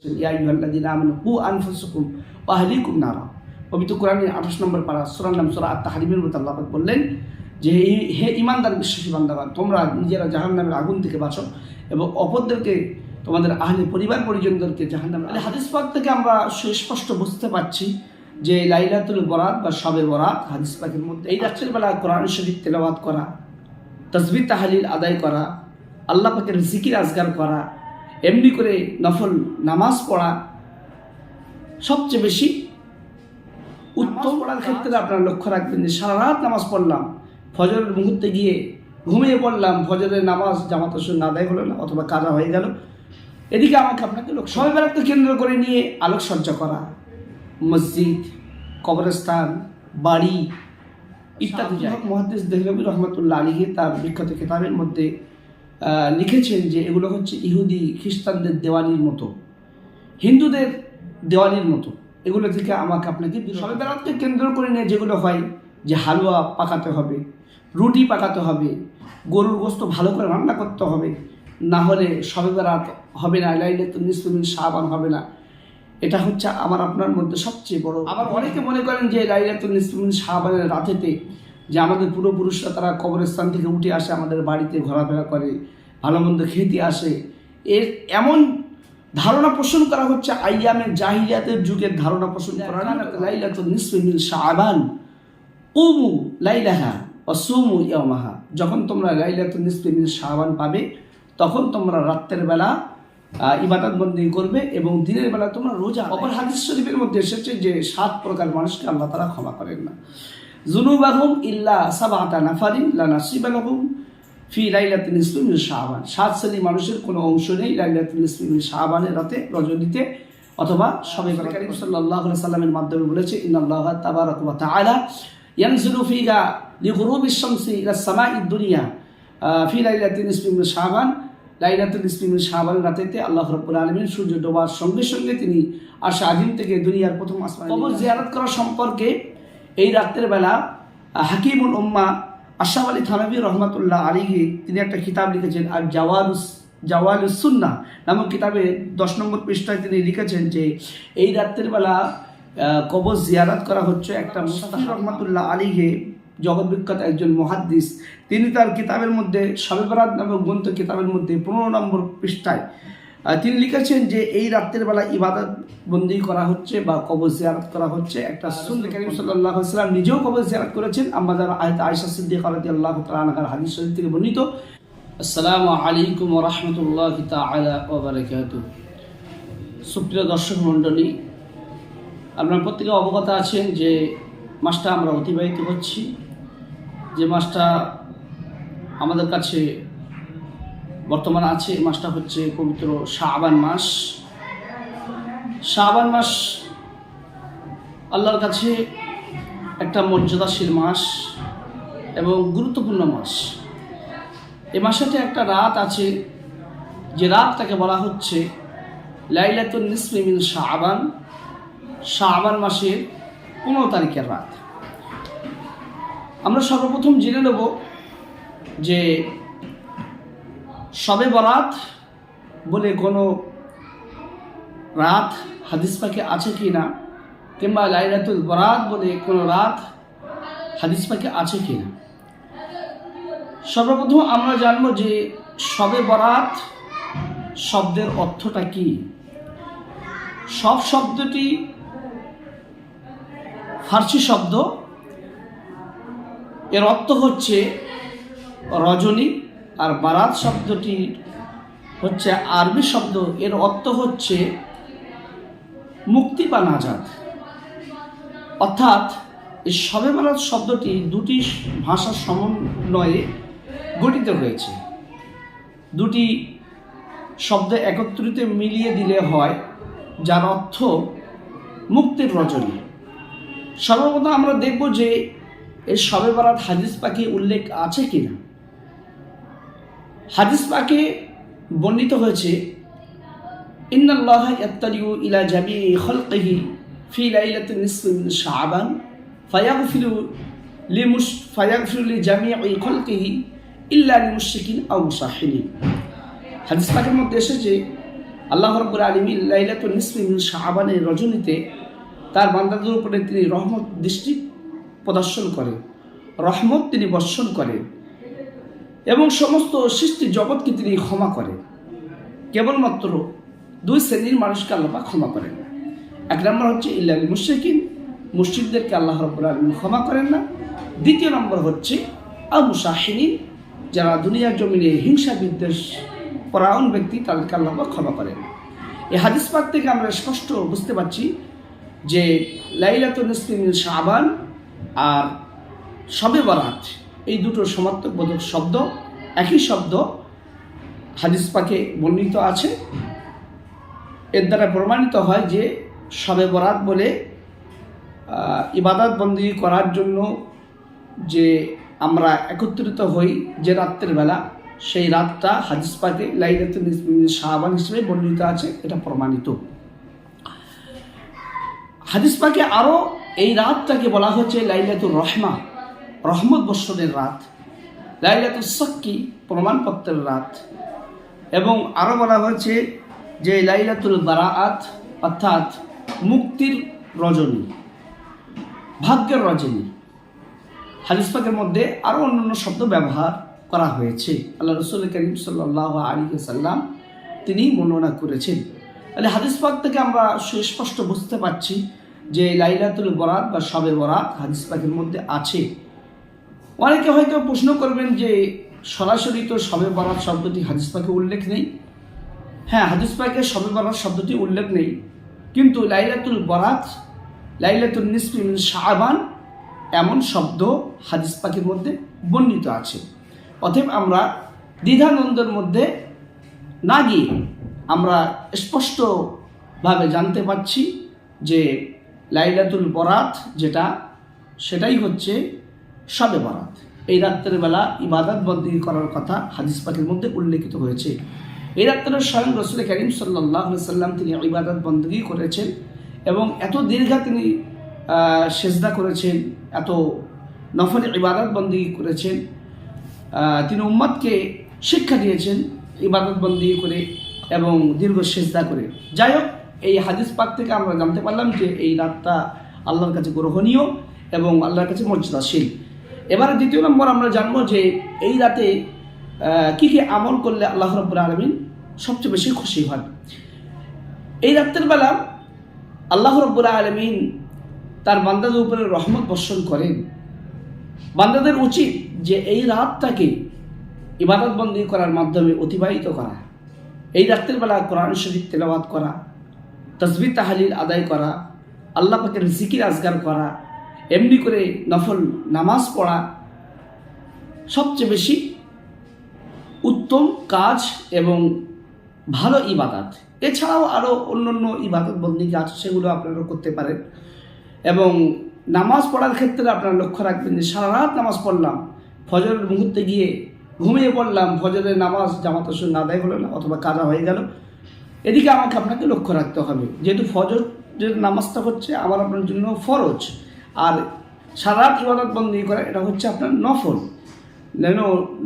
ইয়া আইয়ুহাল্লাযীনা আমানু কু আনফুসাকুম ওয়া আহলিকুম নারা। পবিত্র কোরআনের 28 নম্বর পারা সূরার নাম সূরা আত-তাহরিমের মধ্যে আল্লাহ পাক বললেন যে হে ঈমানদার বিশ্বাসী বান্দাগণ, তোমরা নিজেরা জাহান্নামের আগুন থেকে বাঁচো এবং অপরদেরকে, তোমাদের আহলে পরিবার পরিজনদেরকে জাহান্নামের। হাদিস পাক থেকে আমরা সুস্পষ্ট বুঝতে পারছি যে লাইলাতুল বরাত বা শবে বরাত হাদিস পাকের মধ্যে এই রাতের বেলা কোরআন শরীফ তেলাওয়াত করা, তাসবিহ তাহলিল আদায় করা, আল্লাহ পাকের জিকির আজগার করা, এমনি করে নফল নামাজ পড়া সবচেয়ে বেশি উত্তম। পড়ার ক্ষেত্রে আপনারা লক্ষ্য রাখবেন যে সারা রাত নামাজ পড়লাম, ফজরের মুহূর্তে গিয়ে ঘুমিয়ে পড়লাম, ফজরের নামাজ জামাতের সঙ্গে আদায় হলো না অথবা কাজা হয়ে গেল, এদিকে আমাকে আপনাকে শবে বরাতকে কেন্দ্র করে নিয়ে আলোকসজ্জা করা, মসজিদ, কবরস্থান, বাড়ি ইত্যাদি জায়গা। মুহাদ্দিস দেহলভী রহমতুল্লাহ আলাইহি তার বিখ্যাত কিতাবের মধ্যে লিখেছেন যে এগুলো হচ্ছে ইহুদি খ্রিস্টানদের দেওয়ালির মতো, হিন্দুদের দেওয়ালির মতো। এগুলো থেকে আমাকে আপনাকে শবে বরাতকে কেন্দ্র করে নিয়ে যেগুলো হয় যে হালুয়া পাকাতে হবে, রুটি পাকাতে হবে, গরুর গোশত ভালো করে রান্না করতে হবে, না হলে শবে বরাত হবে না, লাইলাতুন নিসফি মিন শাবান হবে না, এটা হচ্ছে আমার আপনার মধ্যে সবচেয়ে বড়। আবার অনেকে মনে করেন যে লাইলাতুন নিসফি মিন শাবানের রাতেতে যে আমাদের পূর্বপুরুষরা তারা কবরস্থান থেকে উঠে আসে, আমাদের বাড়িতে ঘোরাফেরা করে, ভালো মন্দ খেতে আসে, এর এমন ধারণা পোষণ করা হচ্ছে আইয়ামে জাহিলিয়াতের যুগের ধারণা পোষণ করা। লাইলাতুন নিসফি মিন শাবান কুমু লাইলাহা ওয়া সুমু ইয়াওমাহা, যখন তোমরা লাইলাতুন নিসফি মিন শাবান পাবে তখন তোমরা রাতের বেলা ইবাদত বন্দি করবে এবং দিনের বেলা তোমরা রোজা। অপর হাদিস শরীফের মধ্যে এসেছে যে 7 প্রকার মানুষকে আল্লাহ তাআলা ক্ষমা করেন না। যুনুবাহুম ইল্লা সাবআতা নাফারিন লা নাসিবা লাহুম ফি লাইলাতিন নিসফি মিন শাবান, 7 শ্রেণীর মানুষের কোনো অংশ নেই লাইলাতুন নিসফি মিন শাবানের রাতে, রজনীতে অথবা শবে বরাত। কারীম সাল্লাল্লাহু আলাইহি সাল্লামের মাধ্যমে বলেছে ইন্নাল্লাহা তাবারাকা ওয়া তাআলা ইয়ানজিলু ফিহা লিগুরুবিশ শামসি ইলা সামাঈদ দুনিয়া ফি লাইলাতিন নিসফি মিন শাবান, লাইলাতুল নিসফি মিন শাবান রাতেতে আল্লাহ রাব্বুল আলামিন সূর্য ডোবার সঙ্গে সঙ্গে তিনি আরশে আজিম থেকে দুনিয়ার প্রথম আসমানে। কবর জিয়ারত করা সম্পর্কে এই রাতের বেলা হাকিমুল উম্মা আশরাফ আলী থানভী রহমতুল্লাহ আলাইহি তিনি একটা কিতাব লিখেছেন আর জাওয়ালুস সুন্নাহ নামক কিতাবে 10 নম্বর পৃষ্ঠায় তিনি লিখেছেন যে এই রাতের বেলা কবর জিয়ারত করা হচ্ছে একটা মুস্তাফি রহমতুল্লাহ আলাইহি জগৎ বিখ্যাত একজন মুহাদ্দিস, তিনি তার কিতাবের মধ্যে শবে বরাত নামক গ্রন্থ কিতাবের মধ্যে 15 নম্বর পৃষ্ঠায় তিনি লিখেছেন যে এই রাতের বেলা ইবাদত বন্দি করা হচ্ছে বা কবর জিয়ারত করা হচ্ছে একটা সুন্নাত। কারীম সাল্লাল্লাহু আলাইহি ওয়াসাল্লাম নিজেও কবর জিয়ারত করেছেন। আমাদের আয়েশা সিদ্দিকা রাদিয়াল্লাহু তাআলা আনহার হাদিস শরীফ থেকে বর্ণিত। আসসালামু আলাইকুম ওয়া রাহমাতুল্লাহি তাআলা ওয়া বারাকাতুহু। সুপ্রিয় দর্শক মণ্ডলী, আপনারা প্রত্যেকে অবগত আছেন যে মাসটা আমরা অতিবাহিত করছি, যে মাসটা আমাদের কাছে বর্তমান আছে, এই মাসটা হচ্ছে পবিত্র শাবান মাস। শাবান মাস আল্লাহর কাছে একটা মর্যাদাশীল মাস এবং গুরুত্বপূর্ণ মাস। এই মাসেতে একটা রাত আছে যে রাতটাকে বলা হচ্ছে লাইলাতুন নিসফি মিন শাবান, শাবান মাসের 15 তারিখের রাত। আমরা সর্বপ্রথম জেনে নেব যে শবে বরাত বলে কোনো রাত হাদিস পাকে আছে কি না, কিংবা লাইলাতুল বরাত বলে কোনো রাত হাদিস পাকে আছে কি না। সর্বপ্রথম আমরা জানব যে শবে বরাত শব্দের অর্থটা কি। সব শব্দটি ফার্সি শব্দ, এর অর্থ হচ্ছে রজনী, আর বারাত শব্দটি হচ্ছে আরবি শব্দ, এর অর্থ হচ্ছে মুক্তি বা নাজাত। অর্থাৎ এই শবে বরাত শব্দটি দুটি ভাষার সমন্বয়ে গঠিত হয়েছে। দুটি শব্দ একত্রিত মিলিয়ে দিলে হয় যার অর্থ মুক্তির রজনী। সর্বপ্রথম আমরা দেখব যে এই শবে বরাত হাদিস পাকে উল্লেখ আছে কিনা। হাদিস পাকে বর্ণিত হয়েছে ইন্নাল্লাহা ইয়াত্তালিউ ইলা জামিই খালকিহি ফি লাইলাতিন নিসফি মিন শাবান ফায়াগফিরু লিজামিই খালকিহি ইল্লা লিলমুশরিকিন আও মুসাহহিরিন। হাদিস পাকের মধ্যে এসেছে আল্লাহ রাব্বুল আলামিন লাইলাতুন নিসফি মিন শাবানের রজনীতে তার বান্দাদের উপরে তিনি রহমত দৃষ্টি প্রদর্শন করেন, রহমত তিনি বর্ষণ করেন এবং সমস্ত সৃষ্টি জগৎকে তিনি ক্ষমা করেন। কেবলমাত্র দুই শ্রেণীর মানুষকে আল্লাহ পাক ক্ষমা করেন না। এক নম্বর হচ্ছে ইল্লাল মুশরিকিন, মুশরিকদেরকে আল্লাহ রাব্বুল আলামিন ক্ষমা করেন না। দ্বিতীয় নম্বর হচ্ছে আল মুসাহিনিন, যারা দুনিয়ার জমিনে হিংসা বিদ্বেষ পরায়ণ ব্যক্তি, তাদেরকে আল্লাহ পাক ক্ষমা করেন না। এই হাদিস পাক থেকে আমরা স্পষ্ট বুঝতে পারছি যে লাইলাতুন নিসফি মিন শাবান আর শবে বরাত এই দুটো সমার্থকবোধক শব্দ, একই শব্দ হাদিস পাকে বর্ণিত আছে। এর দ্বারা প্রমাণিত হয় যে শবে বরাত বলে ইবাদত বন্দেগী করার জন্য যে আমরা একত্রিত হই যে রাত্রের বেলা, সেই রাতটা হাদিস পাকে লাইলাতুন নিসফি মিন শাবান হিসেবে বর্ণিত আছে, এটা প্রমাণিত। হাদিস পাকে আরও এই রাতটাকে বলা হচ্ছে লাইলাতুর রহমা, রহমত বর্ষণের রাত, লাইলাতুল সাক্কি প্রমাণপত্রের রাত, এবং আরও বলা হয়েছে যে লাইলাতুল বারাআত অর্থাৎ মুক্তির রজনী, ভাগ্যের রজনী। হাদিস পাকের মধ্যে আরও অন্যান্য শব্দ ব্যবহার করা হয়েছে, আল্লাহ রাসূল কারীম সাল্লাল্লাহু আলাইহি ওয়াসাল্লাম তিনি বর্ণনা করেছেন। তাহলে হাদিস পাক থেকে আমরা সুস্পষ্ট বুঝতে পারছি যে লাইলাতুল বরাত বা শবে বরাত হাদিস পাকের মধ্যে আছে। অনেকে হয়তো প্রশ্ন করবেন যে সরাসরি তো শবে বরাত শব্দটি হাদিস পাকে উল্লেখ নেই। হ্যাঁ, হাদিস পাকে শবে বরাত শব্দটি উল্লেখ নেই, কিন্তু লাইলাতুল বরাত, লাইলাতুন নিসফি মিন শাবান এমন শব্দ হাদিস পাকের মধ্যে বর্ণিত আছে। অতএব আমরা দ্বিধাদ্বন্দ্বের মধ্যে না গিয়ে আমরা স্পষ্টভাবে জানতে পারছি যে লাইলাতুল বরাত যেটা, সেটাই হচ্ছে শবে বরাত। এই রাত্রের বেলা ইবাদত বন্দেগী করার কথা হাদিস পাকের মধ্যে উল্লেখিত হয়েছে। এই রাত্রে স্বয়ং রাসূল কারীম সাল্লাল্লাহু আলাইহি ওয়াসাল্লাম তিনি ইবাদত বন্দেগী করেছেন এবং এত দীর্ঘ তিনি সেজদা করেছেন, এত নফল ইবাদত বন্দেগী করেছেন, তিনি উম্মতকে শিক্ষা দিয়েছেন ইবাদত বন্দেগী করে এবং দীর্ঘ সেজদা করে। যাই হোক, এই হাদিস পাক থেকে আমরা জানতে পারলাম যে এই রাতটা আল্লাহর কাছে গ্রহণীয় এবং আল্লাহর কাছে মর্যাদাশীল। এবারে দ্বিতীয় নম্বর আমরা জানবো যে এই রাতে কী কী আমল করলে আল্লাহ রাব্বুল আলামিন সবচেয়ে বেশি খুশি হন। এই রাতের বেলা আল্লাহ রাব্বুল আলামিন তার বান্দাদের উপরে রহমত বর্ষণ করেন। বান্দাদের উচিত যে এই রাতটাকে ইবাদত বন্দেগী করার মাধ্যমে অতিবাহিত করা, এই রাতের বেলা কোরআন শরীফ তেলাওয়াত করা, তাসবিহ তাহলিল আদায় করা, আল্লাহ পাকের জিকির আজগার করা, এমনি করে নফল নামাজ পড়া সবচেয়ে বেশি উত্তম কাজ এবং ভালো ইবাদত। এছাড়াও আরও অন্যান্য ইবাদত বন্দেগী আছে, সেগুলো আপনারা করতে পারেন। এবং নামাজ পড়ার ক্ষেত্রে আপনারা লক্ষ্য রাখবেন যে সারা রাত নামাজ পড়লাম, ফজরের মুহূর্তে গিয়ে ঘুমিয়ে পড়লাম, ফজরের নামাজ জামাতের সঙ্গে আদায় হলো না অথবা কাজা হয়ে গেল, এদিকে আপনাকে লক্ষ্য রাখতে হবে। যেহেতু ফজরের নামাজটা হচ্ছে আমার আপনার জন্য ফরজ, আর সারা রাত ইবাদত বন্দেগী করা এটা হচ্ছে আপনার নফল। যেন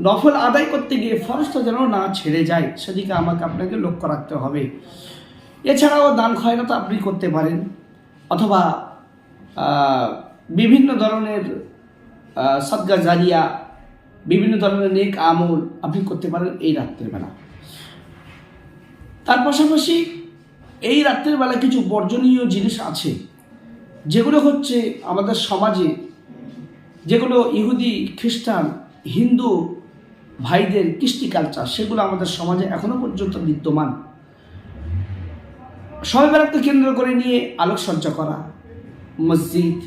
নফল আদায় করতে গিয়ে ফরজটা যেন না ছেড়ে যায়, সেদিকে আপনাকে লক্ষ্য রাখতে হবে। এছাড়াও দান খয়রাত আপনি করতে পারেন, অথবা বিভিন্ন ধরনের সদকা জারিয়া, বিভিন্ন ধরনের নেক আমল আপনি করতে পারেন এই রাত্রের বেলা। তার পাশাপাশি এই রাত্রের বেলা কিছু বর্জনীয় জিনিস আছে, যেগুলো হচ্ছে আমাদের সমাজে, যেগুলো ইহুদি খ্রিস্টান হিন্দু ভাইদের কৃষ্টি কালচার, সেগুলো আমাদের সমাজে এখনো পর্যন্ত বিদ্যমান। শবে বরাতকে কেন্দ্র করে নিয়ে আলোকসজ্জা করা, মসজিদ,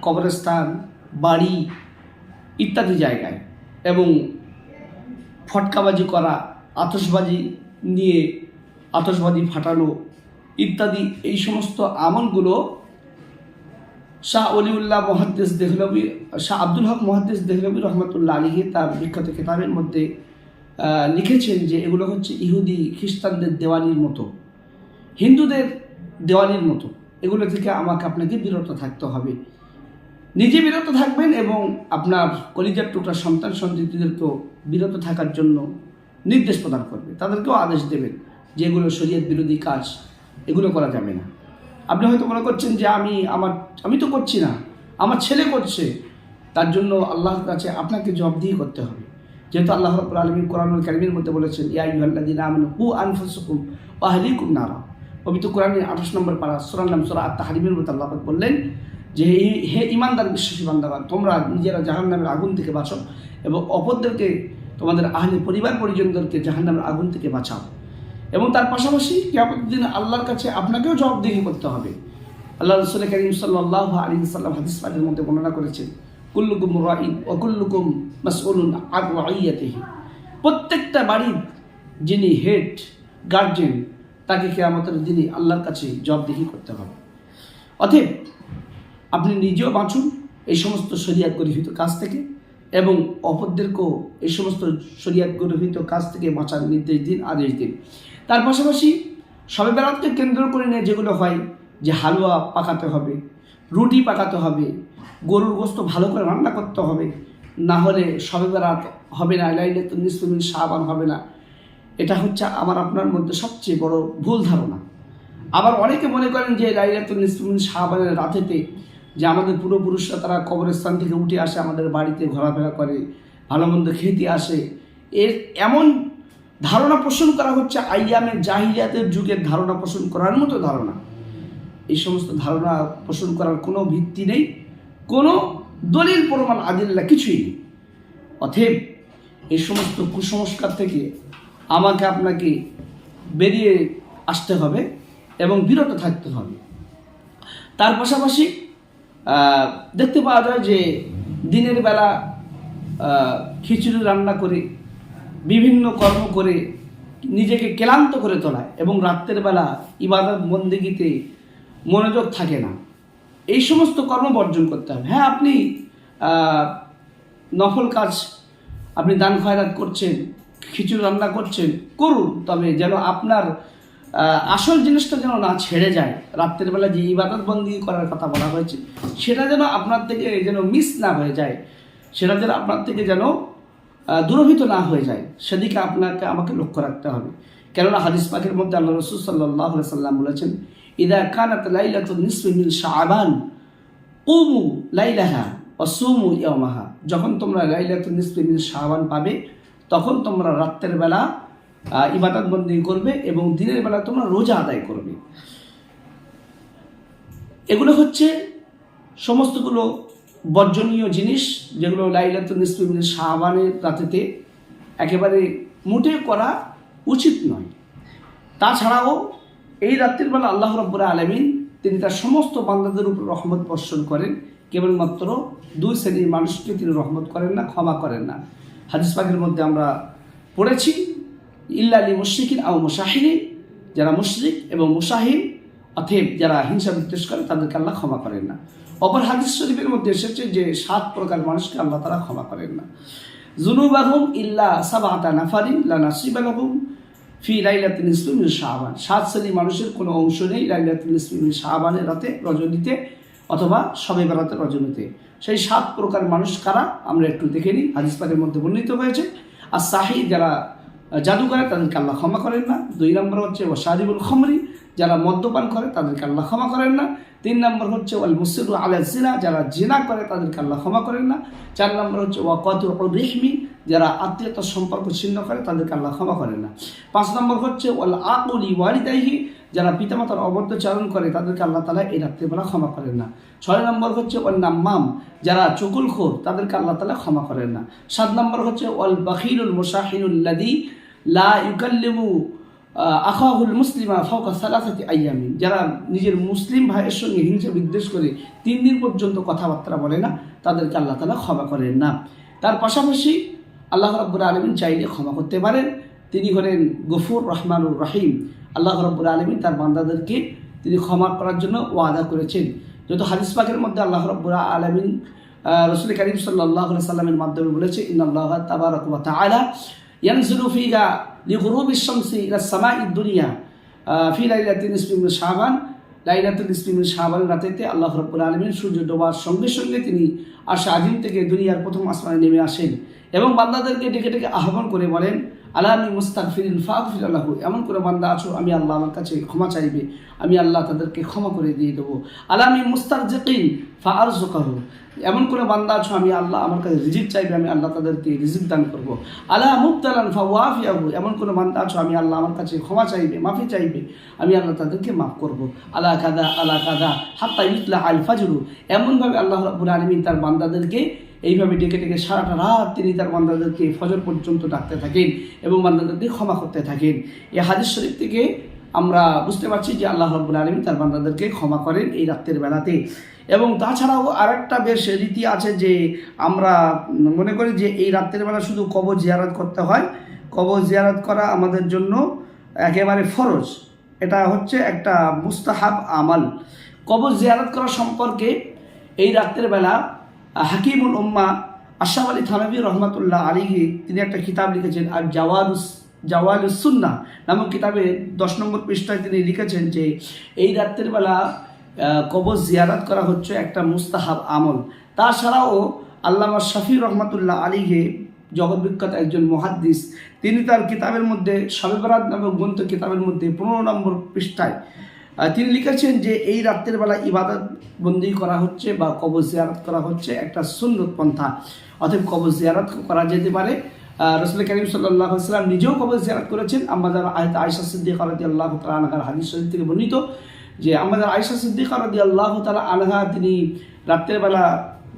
কবরস্থান, বাড়ি ইত্যাদি জায়গায়, এবং ফটকাবাজি করা, আতশবাজি নিয়ে আতশবাজি ফাটানো ইত্যাদি, এই সমস্ত আমলগুলো শাহ অলিউল্লাহ মুহাদ্দিস দেহলভী, শাহ আব্দুল হক মুহাদ্দিস দেহলভী রহমতুল্লাহ আলাইহি তার বিখ্যাত কিতাবের মধ্যে লিখেছেন যে এগুলো হচ্ছে ইহুদি খ্রিস্টানদের দেওয়ালির মতো, হিন্দুদের দেওয়ালির মতো। এগুলো থেকে আপনাকে বিরত থাকতে হবে। নিজে বিরত থাকবেন এবং আপনার কলিজার টুকরা সন্তান সন্ততিদেরকেও বিরত থাকার জন্য নির্দেশ প্রদান করবে, তাদেরকেও আদেশ দেবেন। যেগুলো শরীয়ত বিরোধী কাজ, এগুলো করা যাবে না। আপনি হয়তো মনে করছেন যে আমি তো করছি না, আমার ছেলে করছে, তার জন্য আল্লাহর কাছে আপনাকে জবাবদিহি করতে হবে। যেহেতু আল্লাহ রাব্বুল আলামিন কোরআনুল কারীমের মধ্যে বলেছেন, ইয়া আইয়ুহাল্লাযীনা আমানু কু আনফুসাকুম ওয়া আহলিকুম নারা। পবিত্র কোরআনের 28 নম্বর পারা সূরার নাম সূরা আত-তাহরিমের মধ্যে আল্লাহ পাক বললেন যে হে ঈমানদার বিশ্বাসী বান্দাগণ, তোমরা নিজেরা জাহান্নামের আগুন থেকে বাঁচো এবং অপরদেরকে, তোমাদের আহলি পরিবার পরিজনদেরকে জাহান্নামের আগুন থেকে বাঁচাও। এবং তার পাশাপাশি কিয়ামতের দিন আল্লাহর কাছে আপনাকেও জবাবদিহি করতে হবে। আল্লাহ রাসূল কারীম সাল্লাল্লাহু আলাইহি ওয়াসাল্লাম হাদিস পাকের মধ্যে বর্ণনা করেছেন, কুল্লুকুম রাঈন ওয়া কুল্লুকুম মাসউলুন আন রাইয়াতিহি। প্রত্যেকটা বাড়ির যিনি হেড গার্জেন, তাকে কিয়ামতের দিনে আল্লাহর কাছে জবাবদিহি করতে হবে। অতএব আপনি নিজেও বাঁচুন এই সমস্ত শরীয়ত গর্হিত কাজ থেকে, এবং অপরদেরকেও এই সমস্ত শরীয়ত গর্হিত কাজ থেকে বাঁচার নির্দেশ দিন, আদেশ দিন। তার পাশাপাশি শবে বরাতকে কেন্দ্র করে নিয়ে যেগুলো হয়, যে হালুয়া পাকাতে হবে, রুটি পাকাতে হবে, গরুর গোশত ভালো করে রান্না করতে হবে, না হলে শবে বরাত হবে না, লাইলাতুন নিসফি মিন শাবান হবে না, এটা হচ্ছে আমার আপনার মধ্যে সবচেয়ে বড় ভুল ধারণা। আবার অনেকে মনে করেন যে লাইলাতুন নিসফি মিন শাবানের রাতেতে যে আমাদের পূর্বপুরুষরা তারা কবরস্থান থেকে উঠে আসে, আমাদের বাড়িতে ঘোরাফেরা করে, ভালো মন্দ খেতে আসে, এমন ধারণা পোষণ করা হচ্ছে আইয়ামে জাহিলিয়াতের যুগের ধারণা পোষণ করার মতো ধারণা। এই সমস্ত ধারণা পোষণ করার কোনো ভিত্তি নেই, কোনো দলিল প্রমাণ আদিল্লা কিছুই নেই। অতএব এই সমস্ত কুসংস্কার থেকে আমাকে আপনাকে বেরিয়ে আসতে হবে এবং বিরত থাকতে হবে। তার পাশাপাশি দেখতে পাওয়া যায় যে দিনের বেলা খিচুড়ি রান্না করে, বিভিন্ন কর্ম করে নিজেকে ক্লান্ত করে তোলায় এবং রাত্রের বেলা ইবাদত বন্দেগীতে মনোযোগ থাকে না। এই সমস্ত কর্ম বর্জন করতে হবে। হ্যাঁ, আপনি নফল কাজ, আপনি দান খয়রাত করছেন, খিচুড়ি রান্না করছেন, করুন, তবে যেন আপনার আসল জিনিসটা যেন না ছেড়ে যায়। রাত্রের বেলা যে ইবাদত বন্দেগী করার কথা বলা হয়েছে, সেটা যেন আপনার থেকে যেন মিস না হয়ে যায়, সেটা যেন আপনার থেকে যেন দূরভূত না হয়ে যায়, সেদিকে আমাকে লক্ষ্য রাখতে হবে। কেননা হাদিস পাকের মধ্যে আল্লাহ রাসূল সাল্লাল্লাহু আলাইহি সাল্লাম বলেছেন, ইদা কানাত লাইলাতুন নিসফি মিন শাবান কুমু লাইলাহা ওয়া সুমু ইয়াওমাহা। যখন তোমরা লাইলাতুন নিসফি মিন শাবান পাবে, তখন তোমরা রাতের বেলা ইবাদত বন্দেগী করবে এবং দিনের বেলা তোমরা রোজা আদায় করবে। এগুলো হচ্ছে সমস্তগুলো বর্জনীয় জিনিস, যেগুলো লাইলাতুন নিসফি মিন শাবানের রাতেতে একেবারে মোটেও করা উচিত নয়। তাছাড়াও এই রাত্রির বেলা আল্লাহ রাব্বুল আলামিন তিনি তার সমস্ত বান্দাদের উপর রহমত বর্ষণ করেন, কেবলমাত্র দুই শ্রেণীর মানুষকে তিনি রহমত করেন না, ক্ষমা করেন না। হাদিস পাকের মধ্যে আমরা পড়েছি, ইল্লা লিল মুশরিকিন আও মুশাহিরিন, যারা মুশরিক এবং মুশাহির, অতএব যারা হিংসা বিদ্বেষ করে, তাদেরকে আল্লাহ ক্ষমা করেন না। অপর হাদিস শরীফের মধ্যে এসেছে যে 7 প্রকার মানুষকে আল্লাহ তাআলা ক্ষমা করেন না। যুনুবাহুম ইল্লা সাবআতা নাফারিন লা নাসিবা লাহুম ফি লাইলাতিন নিসফি মিন শাবান। 7 শ্রেণীর মানুষের কোনো অংশ নেই লাইলাতুন নিসফি মিন শাবানের রাতে, রজনীতে অথবা শবে বরাতের রজনীতে। সেই 7 প্রকার মানুষ কারা আমরা একটু দেখে নিই। হাদিস পাকের মধ্যে বর্ণিত হয়েছে, আর সাহি, যারা জাদু করে তাদেরকে আল্লাহ ক্ষমা করেন না। 2 নম্বর হচ্ছে ওয়া শারিবুল খামরি, যারা মদ্যপান করে তাদেরকে আল্লাহ ক্ষমা করেন না। 3 নম্বর হচ্ছে ওয়াল মুসিরু আলা জিনা, যারা জিনা করে তাদেরকে আল্লাহ ক্ষমা করেন না। 4 নম্বর হচ্ছে ওয়া কাতিউর রিহমি, যারা আত্মীয়তার সম্পর্ক ছিন্ন করে তাদেরকে আল্লাহ ক্ষমা করেন না। 5 নম্বর হচ্ছে ওয়াল আকুলি ওয়ালিদাইহি, যারা পিতামাতার অবৈধচারণ করে তাদেরকে আল্লাহ তাআলা এই রাত্রিবেলা ক্ষমা করেন না। 6 নম্বর হচ্ছে ওয়াল নাম্মাম, যারা চুগলখোর তাদেরকে আল্লাহ তাআলা ক্ষমা করেন না। 7 নম্বর হচ্ছে ওয়াল বাখিলুল মুশাহিনুল লাযী লা ইউকাল্লিমু আখাহুল মুসলিমা ফাওকা সালাসাতি আইয়ামিন, যারা নিজের মুসলিম ভাইয়ের সঙ্গে হিংসা বিদ্বেষ করে 3 দিন পর্যন্ত কথাবার্তা বলে না, তাদেরকে আল্লাহ তাআলা ক্ষমা করেন না। তার পাশাপাশি আল্লাহ রাব্বুল আলামিন চাইলে ক্ষমা করতে পারেন, তিনি হলেন গফুর রহমানুর রহিম। আল্লাহ রাব্বুল আলামিন তার বান্দাদেরকে তিনি ক্ষমা করার জন্য ওয়াদা করেছেন। যেহেতু হাদিস পাকের মধ্যে আল্লাহ রাব্বুল আলামিন রাসূল কারীম সাল্লাল্লাহু আলাইহি সাল্লামের মাধ্যমে বলেছে, ইন্নাল্লাহা তাবারাকা ওয়া তাআলা ইয়ানজিলু ফিহা লিগুরুবিশ শামসি ইলা সামাঈদ দুনিয়া ফি লাইলাতিন নিসফি মিন শাবান। লাইলাতুল নিসফি মিন শাবান রাতেতে আল্লাহ রাব্বুল আলামিন সূর্য ডোবার সঙ্গে সঙ্গে তিনি আরশে আজিম থেকে দুনিয়ার প্রথম আসমানে নেমে আসেন এবং বান্দাদেরকে ডেকে ডেকে আহ্বান করে বলেন, আলামি মুস্তাগফিরিন ফাগফির লাহু, এমন করে বান্দা আছো আমি আল্লাহ আমার কাছে ক্ষমা চাইবে, আমি আল্লাহ তাদেরকে ক্ষমা করে দিয়ে দেবো। আলামি মুস্তারজিকিন ফাআরযুকাহু, এমন করে বান্দা আছো আমি আল্লাহ আমার কাছে রিজিক চাইবে, আমি আল্লাহ তাদেরকে রিজিক দান করব। আলা মুবতালান ফাওয়াফিয়াহু, এমন করে বান্দা আছো আমি আল্লাহ আমার কাছে ক্ষমা চাইবে, মাফি চাইবে, আমি আল্লাহ তাদেরকে মাফ করব। আলা কাদা হাত্তা ইতলা আল ফাজরু, এমনভাবে আল্লাহ রাব্বুল আলামিন তার বান্দাদেরকে এইভাবে ডেকে ডেকে সারাটা রাত তিনি তার বান্দাদেরকে ফজর পর্যন্ত ডাকতে থাকেন এবং বান্দাদেরকে ক্ষমা করতে থাকেন। এই হাদিস শরীফ থেকে আমরা বুঝতে পারছি যে আল্লাহ রাব্বুল আলামিন তার বান্দাদেরকে ক্ষমা করেন এই রাতের বেলাতে। এবং তাছাড়াও আরেকটা বেশ রীতি আছে যে আমরা মনে করি যে এই রাতের বেলা শুধু কবর জিয়ারত করতে হয়, কবর জিয়ারত করা আমাদের জন্য একেবারে ফরজ, এটা হচ্ছে একটা মুস্তাহাব আমাল। কবর জিয়ারত করা সম্পর্কে এই রাতের বেলা হাকিমুল উম্মাহ আশরাফ আলী থানভী রহমাতুল্লাহ আলাইহি তিনি একটা কিতাব লিখেছেন, আর জাওয়ালুস সুন্নাহ নামক কিতাবে 10 নম্বর পৃষ্ঠায় তিনি লিখেছেন যে এই রাতের বেলা কবর জিয়ারত করা হচ্ছে একটা মুস্তাহাব আমল। তাছাড়াও আল্লামা শাফি রহমাতুল্লাহ আলাইহি জগৎ বিখ্যাত একজন মুহাদ্দিস, তিনি তার কিতাবের মধ্যে শবে বরাত নামক গ্রন্থ কিতাবের মধ্যে 15 নম্বর পৃষ্ঠায় তিনি লিখেছেন যে এই রাতের বেলা ইবাদত বন্দি করা হচ্ছে বা কবর জিয়ারত করা হচ্ছে একটা সুন্নত পন্থা, অতএব কবর জিয়ারত করা যেতে পারে। রাসূল কারীম সাল্লাল্লাহু আলাইহি ওয়াসাল্লাম নিজেও কবর জিয়ারত করেছেন। আমাদের আয়েশা সিদ্দিকা রাদিয়াল্লাহু তাআলা আনহার হাদিস শরীফ থেকে বর্ণিত যে আমাদের আয়েশা সিদ্দিকা রাদিয়াল্লাহু তাআলা আনহা তিনি রাতের বেলা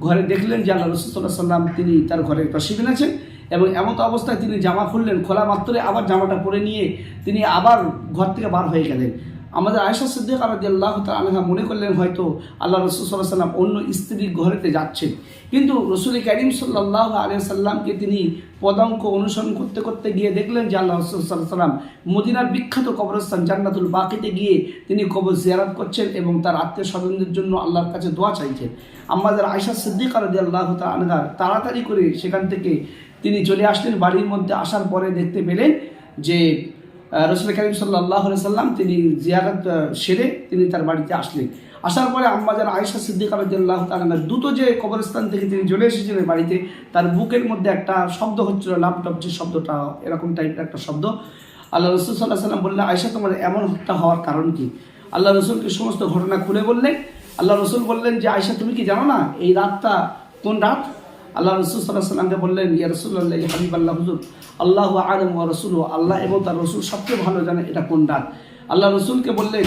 ঘরে দেখলেন যে আল্লাহ রাসূল সাল্লাল্লাহু আলাইহি ওয়াসাল্লাম তিনি তার ঘরে তশরিফ এনেছেন এবং এমত অবস্থায় তিনি জামা খুললেন, খোলা মাত্রই আবার জামাটা পরে নিয়ে তিনি আবার ঘর থেকে বার হয়ে গেলেন। আমাদের আয়েশা সিদ্দিকা রাদিয়াল্লাহু তাআলা আনহা মনে করলেন হয়তো আল্লাহ রাসূল সাল্লাল্লাহু আলাইহি ওয়াসাল্লাম অন্য স্ত্রীর ঘরেতে যাচ্ছেন, কিন্তু রাসূল কারীম সাল্লাল্লাহু আলাইহি ওয়াসাল্লামকে তিনি পদাঙ্ক অনুসরণ করতে করতে গিয়ে দেখলেন যে আল্লাহ রাসূল সাল্লাল্লাহু আলাইহি ওয়াসাল্লাম মদিনার বিখ্যাত কবরস্থান জান্নাতুল বাকিতে গিয়ে তিনি কবর জিয়ারত করছেন এবং তার আত্মীয় স্বজনদের জন্য আল্লাহর কাছে দোয়া চাইছেন। আমাদের আয়েশা সিদ্দিকা রাদিয়াল্লাহু তাআলা আনহা তাড়াতাড়ি করে সেখান থেকে তিনি চলে আসলেন। বাড়ির মধ্যে আসার পরে দেখতে পেলেন যে রাসূল কারীম সাল্লাল্লাহু আলাইহি ওয়াসাল্লাম তিনি জিয়ারত সেরে তিনি তার বাড়িতে আসলেন। আসার পরে আম্মাজান আয়েশা সিদ্দিকা রাদিয়াল্লাহু তাআলা দ্রুত যে কবরস্থান থেকে তিনি চলে এসেছিলেন বাড়িতে, তার বুকের মধ্যে একটা শব্দ হচ্ছিল, লাপটপ যে শব্দটা এরকম টাইপের একটা শব্দ। আল্লাহ রাসূল সাল্লাল্লাহু আলাইহি ওয়াসাল্লাম বললেন, আয়েশা তোমার এমনটা হওয়ার কারণ কি? আল্লাহ রাসূলকে সমস্ত ঘটনা খুলে বললেন। আল্লাহ রাসূল বললেন যে আয়েশা তুমি কি জানো না এই রাতটা কোন রাত? আল্লাহ রাসূল সাল্লাল্লাহু আলাইহি ওয়াসাল্লামকে বললেন, ইয়া রাসূলুল্লাহ ইয়া হাবিবাল্লাহ হুজুর, আল্লাহু আ'লামু ওয়া রাসূলুহু, আল্লাহ এবং তার রাসূল সবচেয়ে ভালো জানে এটা কোন রাত। আল্লাহ রাসূলকে বললেন,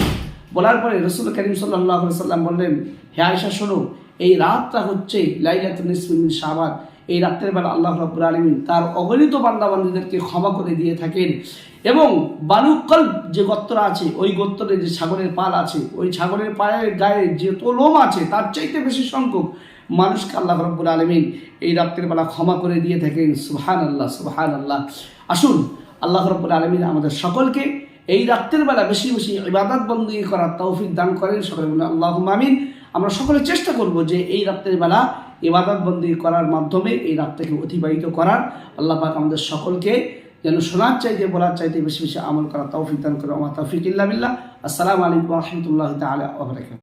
বলার পরে রাসূল কারীম সাল্লাল্লাহু আলাইহি ওয়াসাল্লাম বললেন, হে আয়েশা শোনো, এই রাতটা হচ্ছে লাইলাতুন নিসফি মিন শাবান। এই রাতের বেলা আল্লাহ রাব্বুল আলামিন তার অগণিত বান্দাবান্দীদেরকে ক্ষমা করে দিয়ে থাকেন এবং বানু কলব যে গোত্ররা আছে ওই গোত্রের যে ছাগলের পাল আছে ওই ছাগলের পায়ের গায়ে যে লোম আছে তার চাইতে বেশি সংখ্যক মানুষকে আল্লাহ রাব্বুল আলামিন এই রাতের বেলা ক্ষমা করে দিয়ে থাকেন। সুবহানাল্লাহ, সুবহানাল্লাহ। আসুন আল্লাহ রাব্বুল আলামিন আমাদের সকলকে এই রাতের বেলা বেশি বেশি ইবাদত বন্দেগী করার তৌফিক দান করেন। সকলে বলুন আল্লাহুম্মা আমিন। আমরা সকলে চেষ্টা করব যে এই রাতের বেলা ইবাদত বন্দেগী করার মাধ্যমে এই রাতটাকে অতিবাহিত করার। আল্লাহ পাক আমাদের সকলকে যেন শোনার চাইতে বলার চাইতে বেশি বেশি আমল করার তৌফিক দান করে। ওয়া মা তাওফীক ইল্লা বিল্লাহ। আসসালামু আলাইকুম ওয়া রাহমাতুল্লাহি তাআলা ওয়া বারাকাতুহু।